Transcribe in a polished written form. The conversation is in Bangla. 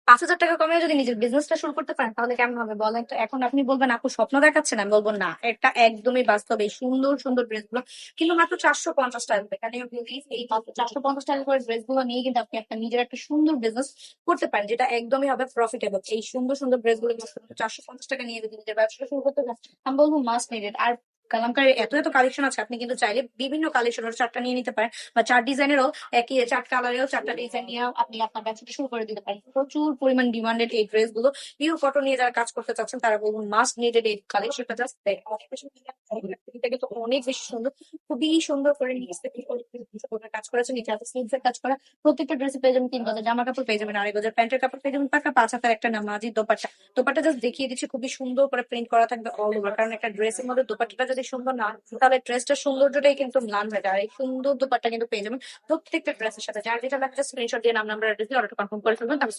5,000 টাকা কমে যদি নিজের বিজনেসটা শুরু করতে পারেন তাহলে কেমন হবে বলেন তো। এখন আপনি বলবেন আপু স্বপ্ন দেখাচ্ছেন, আমি বলবো না, এটা একদমই বাস্তব। এই সুন্দর সুন্দর ড্রেস গুলো কিন্তু মাত্র 450 টাকা করে। কারণ এই মাত্র 450 টাকা করে ড্রেস গুলো নিয়ে কিন্তু আপনি একটা নিজের একটা সুন্দর বিজনেস করতে পারেন, যেটা একদমই হবে প্রফিটেবল। এই সুন্দর সুন্দর ড্রেস গুলো 450 টাকা নিয়ে যদি নিজের ব্যবসাটা শুরু করতে পারেন, আমি বলবো মাস্ট নিডেড। আর কালামকারী এত এত কালেকশন আছে, আপনি কিন্তু চাইলে বিভিন্ন কালেকশনের চারটা নিয়ে নিতে পারেন, বা চার ডিজাইনেরও একই চার কালারেও চারটা ডিজাইন নিয়ে আপনি আপনার ব্যবসাটা শুরু করে দিতে পারেন। প্রচুর পরিমাণ ডিমান্ডেড এই ড্রেস গুলো। পিওর কটন নিয়ে যারা কাজ করতে চাচ্ছেন তারা বলুন মাস্ট নিডেড এই কালেকশনটা। জাস্ট এটা কিন্তু অনেক বেশি সুন্দর, খুবই সুন্দর করে নিচ থেকে কাজ করেছে, নিচে হাতে স্লিভস এর কাজ করা। প্রত্যেকটা ড্রেসে পেয়ে যাবেন 3 গজের জামা কাপড়, পেয়ে যাবেন 2.5 গজের প্যান্টের কাপড়, পেয়ে যাবেন পাকা 5 হাতের একটা নামাজি দোপাট্টা। দোপাট্টা জাস্ট দেখিয়ে দিচ্ছি, খুবই সুন্দর করে প্রিন্ট করা থাকবে অল ওভার। কারণ একটা ড্রেসের মধ্যে দোপাট্টাটা যদি সুন্দর না হয়, তাহলে ড্রেসটার সৌন্দর্যটাই কিন্তু ম্লান হয়ে যায়। আর এই সুন্দর দোপাট্টা কিন্তু পেয়ে যাবেন প্রত্যেকটা ড্রেসের সাথে। যার যেটা লাগছে স্ক্রিনশট দিয়ে নাম নাম্বার অ্যাড্রেস দিয়ে অর্ডার কনফার্ম করে ফেলবেন। তারপর